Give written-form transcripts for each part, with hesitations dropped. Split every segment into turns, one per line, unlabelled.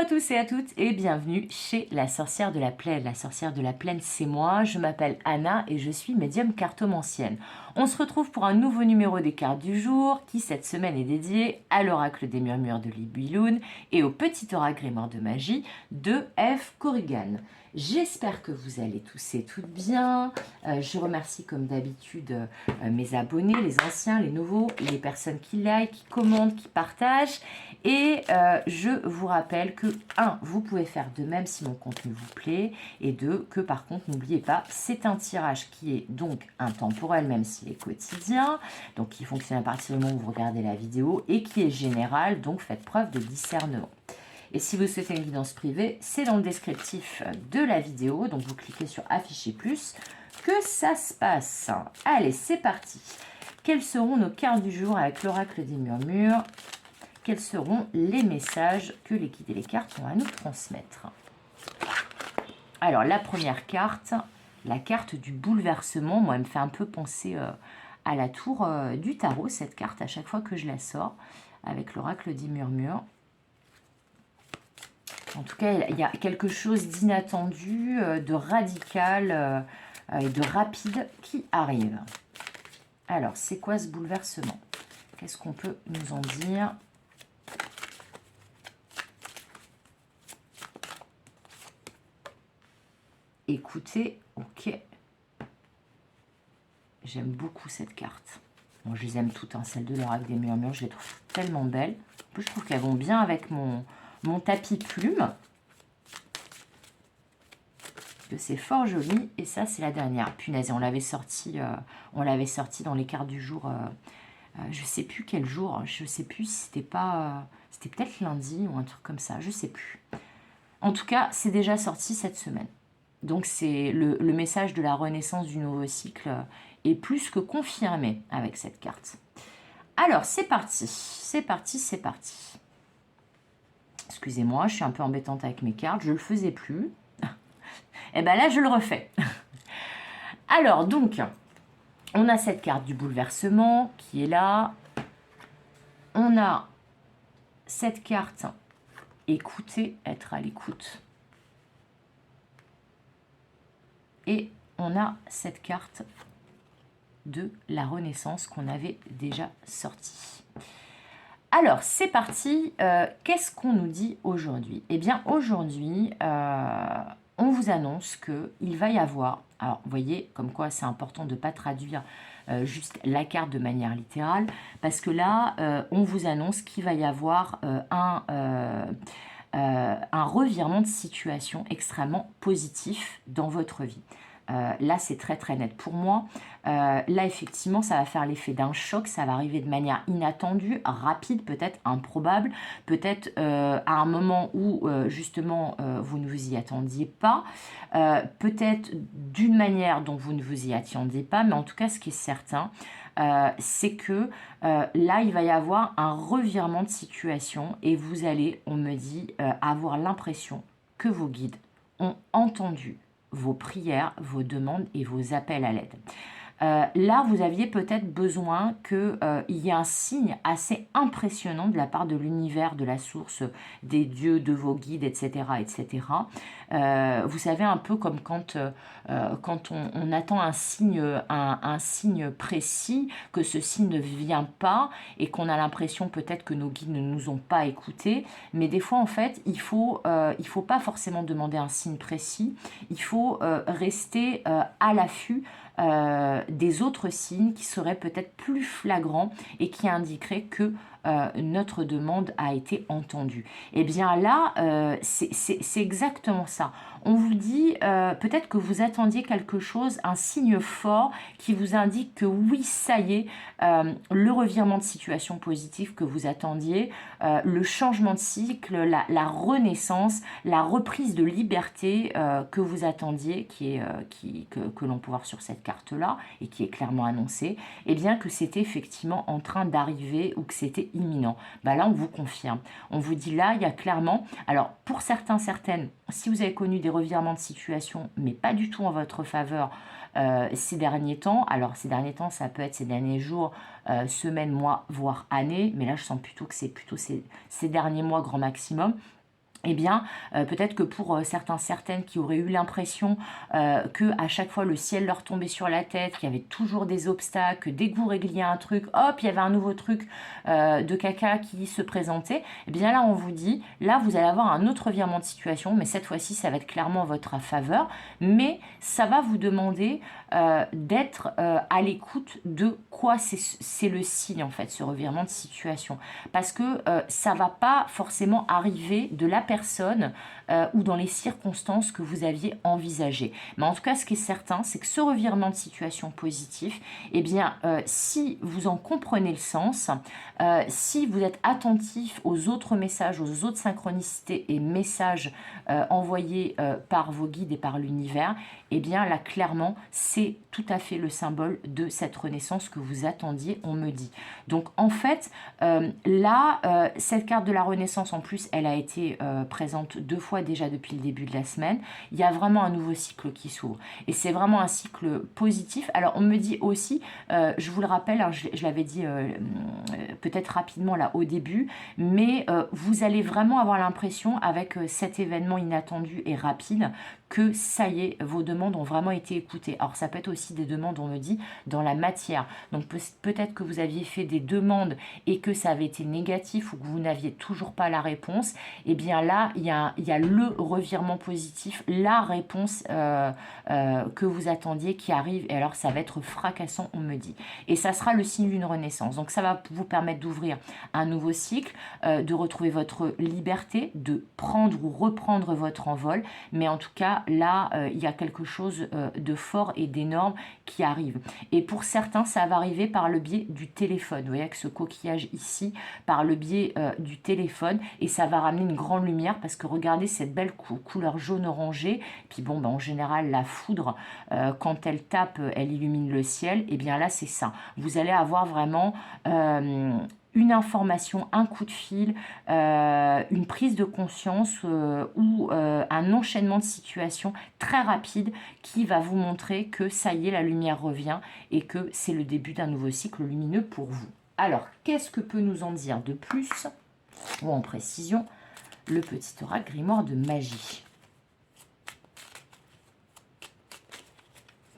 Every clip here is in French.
à tous et à toutes et bienvenue chez la sorcière de la plaine. La sorcière de la plaine, c'est moi, je m'appelle Anna et je suis médium cartomancienne. On se retrouve pour un nouveau numéro des cartes du jour qui cette semaine est dédié à l'oracle des murmures de Libiloun et au petit oracle grimoire de magie de F. Corrigan. J'espère que vous allez tous et toutes bien. Je remercie comme d'habitude mes abonnés, les anciens, les nouveaux, les personnes qui like, qui commentent, qui partagent. Et je vous rappelle que 1. Vous pouvez faire de même si mon contenu vous plaît. Et 2. Que par contre, n'oubliez pas, c'est un tirage qui est donc intemporel, même s'il est quotidien. Donc qui fonctionne à partir du moment où vous regardez la vidéo et qui est général. Donc faites preuve de discernement. Et si vous souhaitez une guidance privée, c'est dans le descriptif de la vidéo. Donc vous cliquez sur afficher plus que ça se passe. Allez, c'est parti. Quelles seront nos cartes du jour avec l'oracle des murmures? Quels seront les messages que les guides et les cartes ont à nous transmettre? Alors, la première carte, la carte du bouleversement. Moi, elle me fait un peu penser à la tour du tarot, cette carte, à chaque fois que je la sors, avec l'oracle des murmures. En tout cas, il y a quelque chose d'inattendu, de radical et de rapide qui arrive. Alors, c'est quoi ce bouleversement? Qu'est-ce qu'on peut nous en dire? Écoutez, ok. J'aime beaucoup cette carte. Bon, je les aime toutes, hein, celle de l'oracle des murmures, je les trouve tellement belles. En plus, je trouve qu'elles vont bien avec mon tapis plume. Que c'est fort joli. Et ça, c'est la dernière. Punaise, on l'avait sorti dans les cartes du jour. Je sais plus quel jour. Je sais plus si c'était pas... c'était peut-être lundi ou un truc comme ça. Je sais plus. En tout cas, c'est déjà sorti cette semaine. Donc, c'est le message de la renaissance du nouveau cycle est plus que confirmé avec cette carte. Alors, c'est parti. C'est parti, c'est parti. Excusez-moi, je suis un peu embêtante avec mes cartes. Je ne le faisais plus. Et bien là, je le refais. Alors, donc, on a cette carte du bouleversement qui est là. On a cette carte écouter, être à l'écoute. Et on a cette carte de la Renaissance qu'on avait déjà sortie. Alors, c'est parti. Qu'est-ce qu'on nous dit aujourd'hui? Eh bien, aujourd'hui, on vous annonce qu'il va y avoir... Alors, vous voyez, comme quoi c'est important de ne pas traduire juste la carte de manière littérale, parce que là, on vous annonce qu'il va y avoir un revirement de situation extrêmement positif dans votre vie. Là, c'est très très net pour moi. Là, effectivement, ça va faire l'effet d'un choc. Ça va arriver de manière inattendue, rapide, peut-être improbable, peut-être à un moment où, justement, vous ne vous y attendiez pas, peut-être d'une manière dont vous ne vous y attendiez pas, mais en tout cas, ce qui est certain, c'est que là, il va y avoir un revirement de situation et vous allez, on me dit, avoir l'impression que vos guides ont entendu vos prières, vos demandes et vos appels à l'aide. Là, vous aviez peut-être besoin qu'il y ait un signe assez impressionnant de la part de l'univers, de la source, des dieux, de vos guides, etc. etc. Vous savez, un peu comme quand on attend un signe précis, que ce signe ne vient pas et qu'on a l'impression peut-être que nos guides ne nous ont pas écoutés. Mais des fois, en fait, il faut pas forcément demander un signe précis. Il faut rester à l'affût des autres signes qui seraient peut-être plus flagrants et qui indiqueraient que notre demande a été entendue. Et bien là, c'est exactement ça. On vous dit, peut-être que vous attendiez quelque chose, un signe fort qui vous indique que oui, ça y est, le revirement de situation positive que vous attendiez, le changement de cycle, la renaissance, la reprise de liberté que vous attendiez, que l'on peut voir sur cette carte-là et qui est clairement annoncée, et bien que c'était effectivement en train d'arriver ou que c'était imminent. Bah là, on vous confirme. On vous dit là, il y a clairement... Alors, pour certains, certaines, si vous avez connu des revirements de situation, mais pas du tout en votre faveur, ces derniers temps, alors ces derniers temps, ça peut être ces derniers jours, semaines, mois, voire années, mais là, je sens plutôt que c'est plutôt ces derniers mois grand maximum, eh bien, peut-être que pour certaines qui auraient eu l'impression que à chaque fois le ciel leur tombait sur la tête, qu'il y avait toujours des obstacles, que dès que vous régliez un truc, hop, il y avait un nouveau truc de caca qui se présentait, eh bien là, on vous dit, là, vous allez avoir un autre revirement de situation, mais cette fois-ci, ça va être clairement votre faveur, mais ça va vous demander d'être à l'écoute de quoi c'est le signe, en fait, ce revirement de situation. Parce que ça va pas forcément arriver de la personne ou dans les circonstances que vous aviez envisagées. Mais en tout cas, ce qui est certain, c'est que ce revirement de situation positif, eh bien, si vous en comprenez le sens, si vous êtes attentif aux autres messages, aux autres synchronicités et messages envoyés par vos guides et par l'univers, eh bien là, clairement, c'est tout à fait le symbole de cette renaissance que vous attendiez, on me dit. Donc, en fait, là, cette carte de la renaissance, en plus, elle a été présente 2 fois déjà depuis le début de la semaine. Il y a vraiment un nouveau cycle qui s'ouvre. Et c'est vraiment un cycle positif. Alors, on me dit aussi, je vous le rappelle, hein, je l'avais dit peut-être rapidement là au début, mais vous allez vraiment avoir l'impression, avec cet événement inattendu et rapide, que ça y est, vos demandes ont vraiment été écoutées. Alors ça peut être aussi des demandes, on me dit, dans la matière. Donc peut-être que vous aviez fait des demandes et que ça avait été négatif ou que vous n'aviez toujours pas la réponse. Et bien là, il y a le revirement positif, la réponse que vous attendiez qui arrive. Et alors ça va être fracassant, on me dit. Et ça sera le signe d'une renaissance. Donc ça va vous permettre d'ouvrir un nouveau cycle, de retrouver votre liberté, de prendre ou reprendre votre envol. Mais en tout cas, là, il y a quelque chose de fort et d'énorme qui arrive. Et pour certains, ça va arriver par le biais du téléphone. Vous voyez, avec ce coquillage ici, par le biais du téléphone. Et ça va ramener une grande lumière parce que regardez cette belle couleur jaune orangée. Puis bon, ben, en général, la foudre, quand elle tape, elle illumine le ciel. Et bien là, c'est ça. Vous allez avoir vraiment une information, un coup de fil, une prise de conscience ou un enchaînement de situations très rapide qui va vous montrer que ça y est, la lumière revient et que c'est le début d'un nouveau cycle lumineux pour vous. Alors, qu'est-ce que peut nous en dire de plus, ou en précision, le petit oracle grimoire de magie?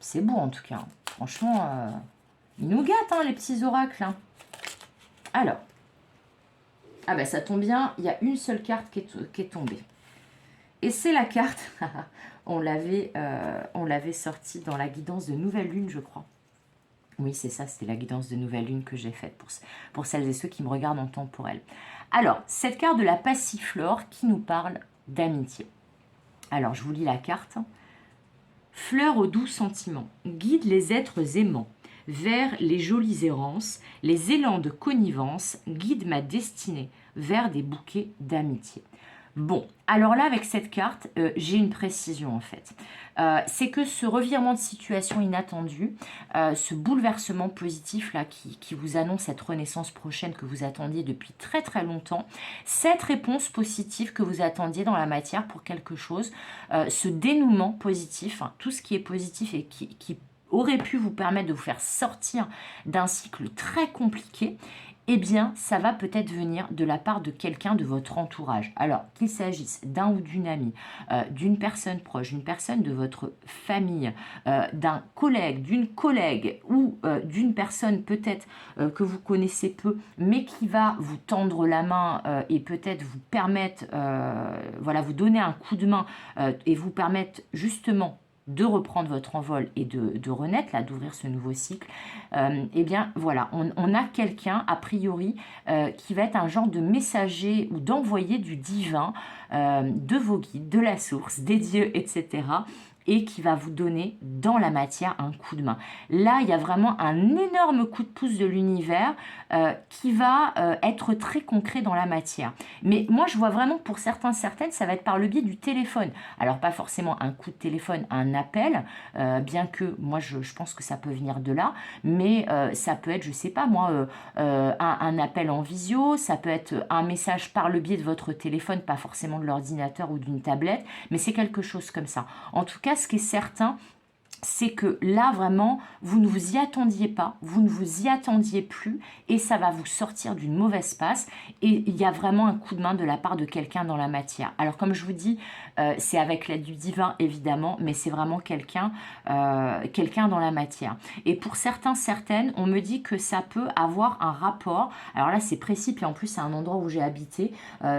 C'est beau en tout cas. Franchement, ils nous gâtent, hein, les petits oracles. Hein. Alors, ah ben ça tombe bien, il y a une seule carte qui est tombée. Et c'est la carte, on l'avait sortie dans la guidance de Nouvelle Lune, je crois. Oui, c'est ça, c'était la guidance de Nouvelle Lune que j'ai faite pour celles et ceux qui me regardent en temporel. Alors, cette carte de la passiflore qui nous parle d'amitié. Alors, je vous lis la carte. Fleur aux doux sentiments, guide les êtres aimants vers les jolies errances, les élans de connivence guident ma destinée vers des bouquets d'amitié. Bon, alors là, avec cette carte, j'ai une précision en fait. C'est que ce revirement de situation inattendu, ce bouleversement positif là qui vous annonce cette renaissance prochaine que vous attendiez depuis très très longtemps, cette réponse positive que vous attendiez dans la matière pour quelque chose, ce dénouement positif, hein, tout ce qui est positif et qui aurait pu vous permettre de vous faire sortir d'un cycle très compliqué, eh bien, ça va peut-être venir de la part de quelqu'un de votre entourage. Alors, qu'il s'agisse d'un ou d'une amie, d'une personne proche, d'une personne de votre famille, d'un collègue, d'une collègue ou d'une personne peut-être que vous connaissez peu, mais qui va vous tendre la main et peut-être vous permettre, voilà, vous donner un coup de main et vous permettre justement de reprendre votre envol et de renaître, là, d'ouvrir ce nouveau cycle, eh bien, voilà, on a quelqu'un, a priori, qui va être un genre de messager ou d'envoyé du divin, de vos guides, de la source, des dieux, etc., et qui va vous donner dans la matière un coup de main. Là, il y a vraiment un énorme coup de pouce de l'univers qui va être très concret dans la matière. Mais moi, je vois vraiment pour certaines, ça va être par le biais du téléphone. Alors, pas forcément un coup de téléphone, un appel, bien que moi, je pense que ça peut venir de là, mais ça peut être, je sais pas moi, un appel en visio, ça peut être un message par le biais de votre téléphone, pas forcément de l'ordinateur ou d'une tablette, mais c'est quelque chose comme ça. En tout cas, ce qui est certain, c'est que là, vraiment, vous ne vous y attendiez pas, vous ne vous y attendiez plus, et ça va vous sortir d'une mauvaise passe, et il y a vraiment un coup de main de la part de quelqu'un dans la matière. Alors, comme je vous dis, c'est avec l'aide du divin, évidemment, mais c'est vraiment quelqu'un dans la matière. Et pour certains, certaines, on me dit que ça peut avoir un rapport, alors là, c'est précis, puis en plus, c'est un endroit où j'ai habité,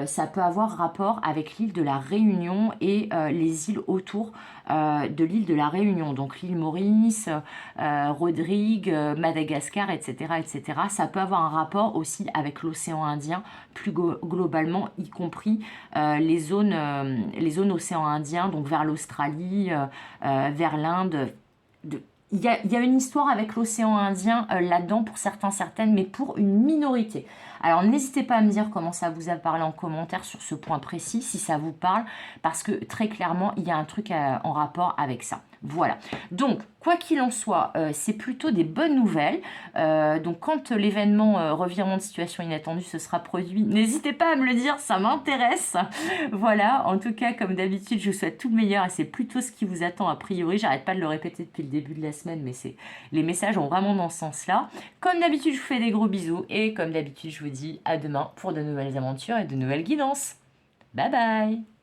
ça peut avoir rapport avec l'île de la Réunion et les îles autour de l'île de la Réunion, donc l'île Maurice, Rodrigue, Madagascar, etc., etc. Ça peut avoir un rapport aussi avec l'océan Indien, plus globalement, y compris les zones océan Indien, donc vers l'Australie, vers l'Inde. Il y a une histoire avec l'océan Indien là-dedans pour certains, certaines, mais pour une minorité. Alors n'hésitez pas à me dire comment ça vous a parlé en commentaire sur ce point précis, si ça vous parle, parce que très clairement, il y a un truc en rapport avec ça. Voilà. Donc, quoi qu'il en soit, c'est plutôt des bonnes nouvelles. Donc, quand l'événement revirement de situation inattendue se sera produit, n'hésitez pas à me le dire, ça m'intéresse. Voilà. En tout cas, comme d'habitude, je vous souhaite tout le meilleur et c'est plutôt ce qui vous attend a priori. J'arrête pas de le répéter depuis le début de la semaine, mais les messages ont vraiment dans ce sens-là. Comme d'habitude, je vous fais des gros bisous et comme d'habitude, je vous dis à demain pour de nouvelles aventures et de nouvelles guidances. Bye bye!